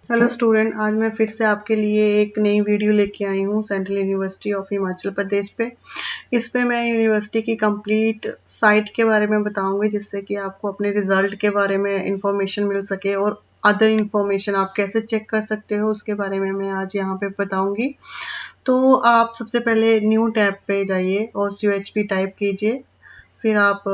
Hello student, आज मैं फिर से आपके लिए एक नई वीडियो लेके आई हूँ central university of Himachal Pradesh पे। इस पे मैं यूनिवर्सिटी की कंप्लीट साइट के बारे में बताऊंगी, जिससे कि आपको अपने रिजल्ट के बारे में इंफॉर्मेशन मिल सके और अदर इंफॉर्मेशन आप कैसे चेक कर सकते हो उसके बारे में मैं आज यहाँ पे बताऊंगी। तो आप सबसे पहले न्यू टैब पे जाइए और CHP टाइप कीजिए। फिर आप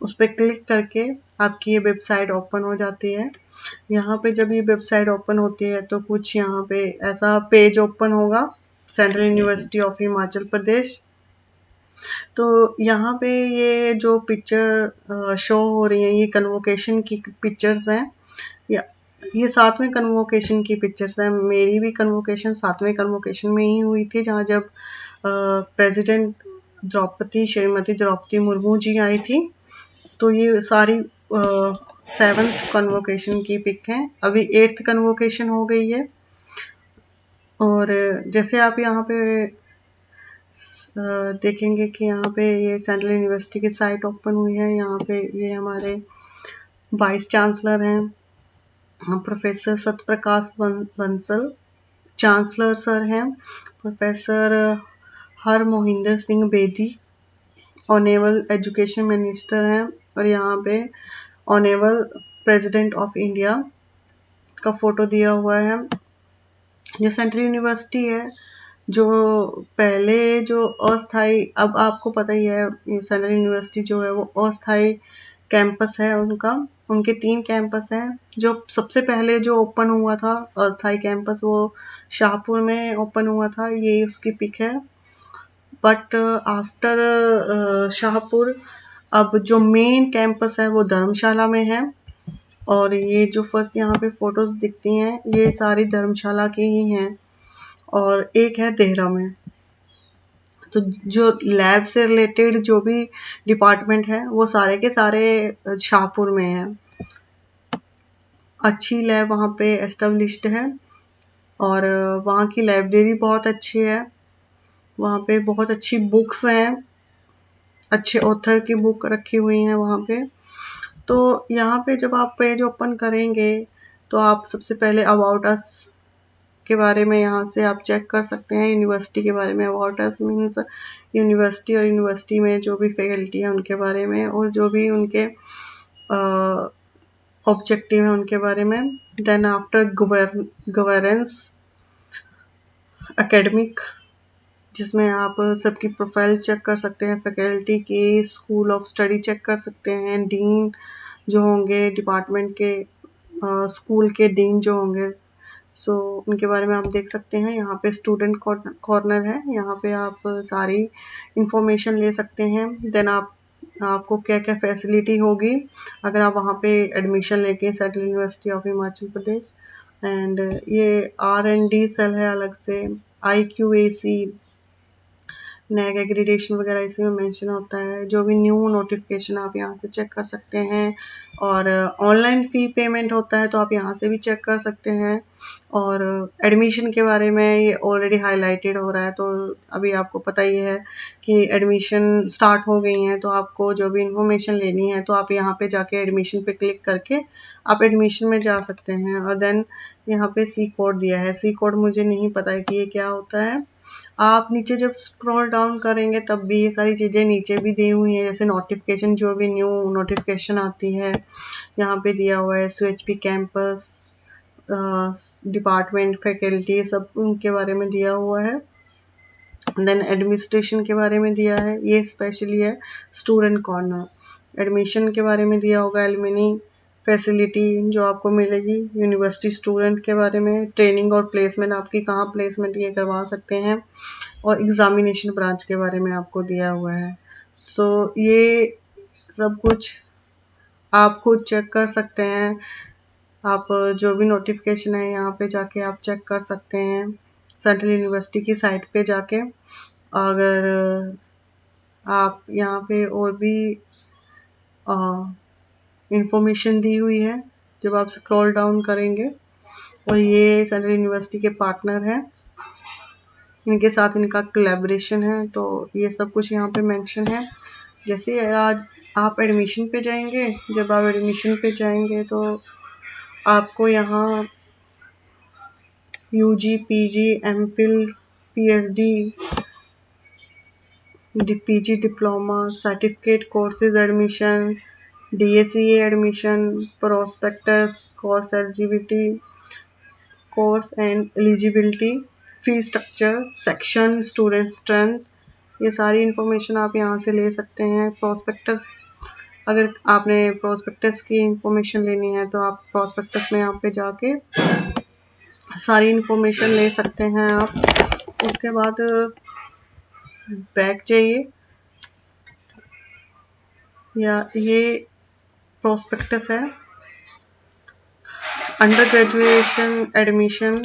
उस पर क्लिक करके आपकी ये वेबसाइट ओपन हो जाती है। यहाँ पे जब ये वेबसाइट ओपन होती है तो कुछ यहाँ पे ऐसा पेज ओपन होगा, central university of Himachal Pradesh. तो यहाँ पे ये जो पिक्चर शो हो रही है, ये कन्वोकेशन की पिक्चर्स हैं। या ये 7वें कन्वोकेशन की पिक्चर्स हैं। मेरी भी कन्वोकेशन 7वें कन्वोकेशन में ही हुई थी, जहाँ जब प्रेसिडेंट श्रीमती द्रौपदी मुर्मू जी आई थी। तो ये सारी 7th कन्वोकेशन की पिक है। अभी 8th कन्वोकेशन हो गई है। और जैसे आप यहाँ पे देखेंगे कि यहाँ पे ये सेंट्रल यूनिवर्सिटी की साइट ओपन हुई है। यहाँ पे ये हमारे वाइस चांसलर हैं, professor Satyaprakash Bansal. Chancellor sir हैं professor Har Mohinder Singh Bedi. Honourable education minister हैं। और यहाँ पे ऑनेबल प्रेसिडेंट ऑफ इंडिया का फोटो दिया हुआ है। जो सेंट्रल यूनिवर्सिटी है, जो पहले जो अस्थाई, अब आपको पता ही है सेंट्रल यूनिवर्सिटी जो है वो अस्थाई कैंपस है उनका। उनके 3 कैंपस हैं। जो सबसे पहले जो ओपन हुआ था अस्थाई कैंपस, वो शाहपुर में ओपन हुआ था। ये उसकी पिक है। बट आफ्टर शाहपुर अब जो मेन कैंपस है वो धर्मशाला में है। और ये जो फर्स्ट यहाँ पे फोटोज दिखती हैं, ये सारी धर्मशाला की ही हैं। और एक है देहरा में। तो जो लैब से रिलेटेड जो भी डिपार्टमेंट है वो सारे के सारे शाहपुर में है। अच्छी लैब वहाँ पे एस्टेब्लिश्ड है। और वहाँ की लाइब्रेरी बहुत अच्छी है। वहाँ पे बहुत अच्छी बुक्स हैं, अच्छे ऑथर की बुक रखी हुई हैं वहाँ पे। तो यहाँ पे जब आप पेज ओपन करेंगे तो आप सबसे पहले अबाउट अस के बारे में यहाँ से आप चेक कर सकते हैं। यूनिवर्सिटी के बारे में अबाउट अस मीन्स यूनिवर्सिटी और यूनिवर्सिटी में जो भी फैकल्टी है उनके बारे में, और जो भी उनके ऑब्जेक्टिव है उनके बारे में। देन आफ्टर गवर्नेंस एकेडमिक, जिसमें आप सबकी प्रोफाइल चेक कर सकते हैं, फैकल्टी की, स्कूल ऑफ स्टडी चेक कर सकते हैं, डीन जो होंगे डिपार्टमेंट के, स्कूल के डीन जो होंगे, सो उनके बारे में आप देख सकते हैं। यहाँ पे स्टूडेंट कॉर्नर है, यहाँ पे आप सारी इंफॉर्मेशन ले सकते हैं। देन आपको क्या क्या फैसिलिटी होगी अगर आप वहाँ पे एडमिशन लेके central university of Himachal Pradesh. And ये R&D सेल है अलग से। IQAC नैक एग्रीडेशन वगैरह इसी में मेंशन होता है। जो भी न्यू नोटिफिकेशन आप यहाँ से चेक कर सकते हैं। और ऑनलाइन फ़ी पेमेंट होता है तो आप यहाँ से भी चेक कर सकते हैं। और एडमिशन के बारे में ये ऑलरेडी हाईलाइटेड हो रहा है, तो अभी आपको पता ही है कि एडमिशन स्टार्ट हो गई हैं। तो आपको जो भी इंफॉर्मेशन लेनी है तो आप यहाँ पे जाके एडमिशन पे क्लिक करके आप एडमिशन में जा सकते हैं। और देन यहाँ पे C कोड दिया है। C कोड मुझे नहीं पता है कि ये क्या होता है। आप नीचे जब स्क्रॉल डाउन करेंगे तब भी ये सारी चीज़ें नीचे भी दी हुई हैं, जैसे नोटिफिकेशन, जो भी न्यू नोटिफिकेशन आती है यहाँ पे दिया हुआ है। CHP कैंपस, डिपार्टमेंट, फैकल्टी, सब उनके बारे में दिया हुआ है। देन एडमिनिस्ट्रेशन के बारे में दिया है, ये स्पेशली है। स्टूडेंट कॉर्नर एडमिशन के बारे में दिया होगा। एलुमनी फैसिलिटी जो आपको मिलेगी, यूनिवर्सिटी स्टूडेंट के बारे में, ट्रेनिंग और प्लेसमेंट, आपकी कहाँ प्लेसमेंट ये करवा सकते हैं, और एग्जामिनेशन ब्रांच के बारे में आपको दिया हुआ है। सो ये सब कुछ आप खुद चेक कर सकते हैं। आप जो भी नोटिफिकेशन है यहाँ पे जाके आप चेक कर सकते हैं, सेंट्रल यूनिवर्सिटी की साइट पे जाके। अगर आप यहाँ पे और भी इंफॉर्मेशन दी हुई है जब आप स्क्रॉल डाउन करेंगे। और ये सेंट्रल यूनिवर्सिटी के पार्टनर हैं, इनके साथ इनका कोलैबोरेशन है, तो ये सब कुछ यहाँ पे मेंशन है। जैसे आज आप एडमिशन पे जाएंगे, जब आप एडमिशन पे जाएंगे तो आपको यहाँ UG, PG, MPhil, PhD, PG diploma, certificate courses admission, DSCA admission, prospectus, course eligibility, course and eligibility, fee structure, section, student strength, ये सारी इंफॉर्मेशन आप यहाँ से ले सकते हैं। प्रोस्पेक्टस, अगर आपने प्रोस्पेक्टस की इंफॉर्मेशन लेनी है तो आप प्रोस्पेक्टस में यहाँ पे जाके सारी इंफॉर्मेशन ले सकते हैं आप। उसके बाद बैक जाइए, या ये प्रोस्पेक्टस है। अंडर ग्रेजुएशन एडमिशन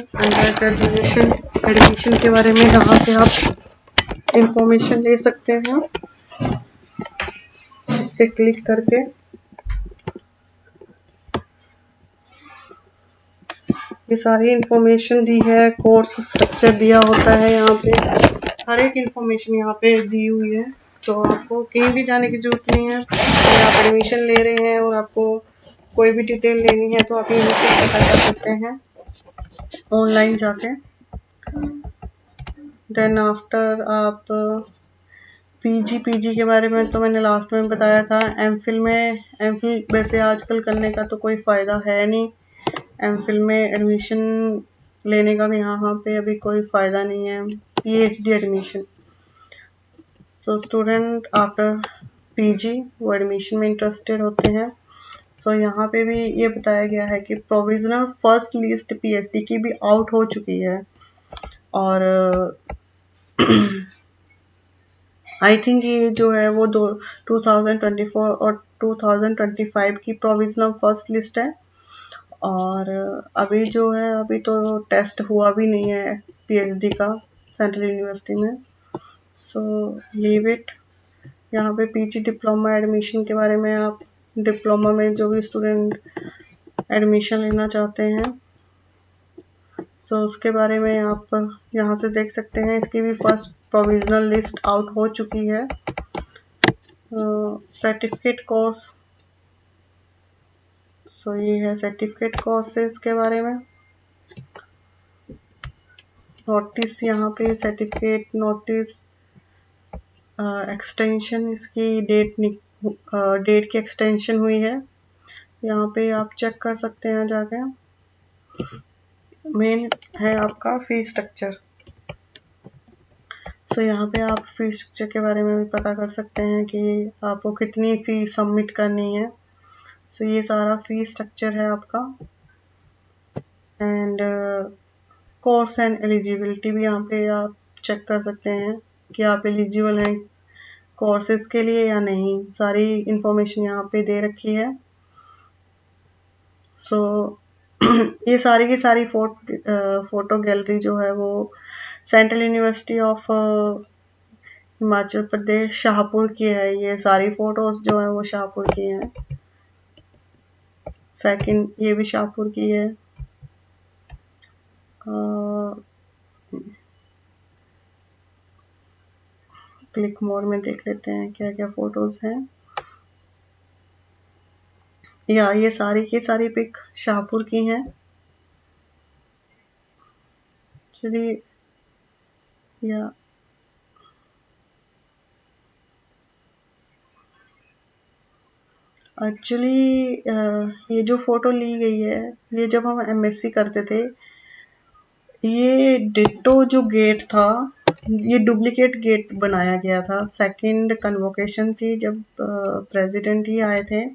के बारे में यहाँ से आप इंफॉर्मेशन ले सकते हैं इस पे क्लिक करके। ये सारी इंफॉर्मेशन दी है, कोर्स स्ट्रक्चर दिया होता है यहाँ पे, हर एक इंफॉर्मेशन यहाँ पे दी हुई है। तो आपको कहीं भी जाने की जरूरत नहीं है। अगर आप एडमिशन ले रहे हैं और आपको कोई भी डिटेल लेनी है तो आप यहीं से पता कर सकते हैं ऑनलाइन जाके। देन आफ्टर आप पीजी के बारे में तो मैंने लास्ट में बताया था। एमफिल वैसे आजकल करने का तो कोई फ़ायदा है नहीं। एमफिल में एडमिशन लेने का भी यहाँ पे अभी कोई फ़ायदा नहीं है। PhD admission, so student after PG वो एडमिशन में इंटरेस्टेड होते हैं। सो यहाँ पे भी ये बताया गया है कि प्रोविजनल फर्स्ट लिस्ट पीएचडी की भी आउट हो चुकी है, और आई थिंक ये जो है वो 2024 और 2025 की प्रोविजनल फर्स्ट लिस्ट है। और अभी जो है, अभी तो टेस्ट हुआ भी नहीं है पीएचडी का सेंट्रल यूनिवर्सिटी में। So leave it. यहाँ पे पीजी डिप्लोमा एडमिशन के बारे में, आप डिप्लोमा में जो भी स्टूडेंट एडमिशन लेना चाहते हैं सो उसके बारे में आप यहाँ से देख सकते हैं। इसकी भी फर्स्ट प्रोविजनल लिस्ट आउट हो चुकी है। सर्टिफिकेट कोर्स, सो ये है सर्टिफिकेट कोर्सेज के बारे में। नोटिस, यहाँ पे सर्टिफिकेट नोटिस एक्सटेंशन, इसकी डेट की एक्सटेंशन हुई है। यहाँ पे आप चेक कर सकते हैं जाके। मेन है आपका फी स्ट्रक्चर, सो यहाँ पे आप फी स्ट्रक्चर के बारे में भी पता कर सकते हैं कि आपको कितनी फी सबमिट करनी है। सो ये सारा फी स्ट्रक्चर है आपका। एंड कोर्स एंड एलिजिबिलिटी भी यहाँ पे आप चेक कर सकते हैं कि आप एलिजिबल हैं कोर्सेज के लिए या नहीं। सारी इंफॉर्मेशन यहाँ पे दे रखी है। सो ये सारी की सारी फोटो गैलरी जो है वो central university of Himachal Pradesh Shahpur की है। ये सारी फोटोज जो है वो शाहपुर की हैं। सेकंड ये भी शाहपुर की है। क्लिक मोड में देख लेते हैं क्या क्या फोटोज हैं। या ये सारी की सारी पिक शाहपुर की हैं। चलिए, या एक्चुअली ये जो फोटो ली गई है, ये जब हम एमएससी करते थे, ये डिट्टो जो गेट था, ये डुप्लीकेट गेट बनाया गया था। सेकंड कन्वोकेशन थी जब प्रेसिडेंट ही आए थे,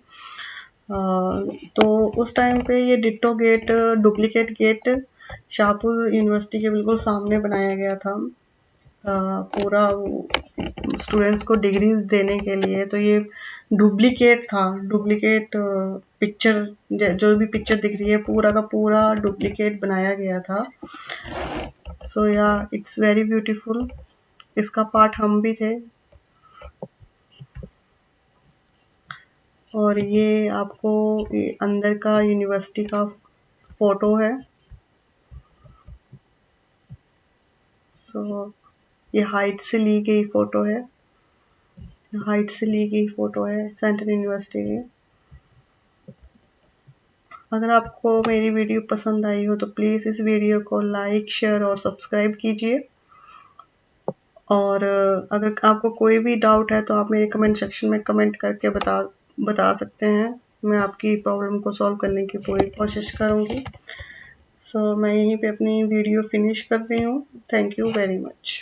तो उस टाइम पे ये ditto gate, duplicate gate Shahpur university के बिल्कुल सामने बनाया गया था पूरा स्टूडेंट्स को डिग्रीज देने के लिए। तो ये डुप्लीकेट था, डुप्लीकेट पिक्चर, जो भी पिक्चर दिख रही है पूरा का पूरा डुप्लीकेट बनाया गया था। सो या इट्स वेरी ब्यूटीफुल। इसका पार्ट हम भी थे। और ये आपको ये अंदर का यूनिवर्सिटी का फोटो है। सो ये हाइट से ली गई फोटो है, हाइट से ली गई फोटो है सेंट्रल यूनिवर्सिटी की। अगर आपको मेरी वीडियो पसंद आई हो तो प्लीज़ इस वीडियो को लाइक, शेयर और सब्सक्राइब कीजिए। और अगर आपको कोई भी डाउट है तो आप मेरे कमेंट सेक्शन में कमेंट करके बता सकते हैं। मैं आपकी प्रॉब्लम को सॉल्व करने की पूरी कोशिश करूँगी। सो मैं यहीं पे अपनी वीडियो फिनिश कर रही हूँ। Thank you very much.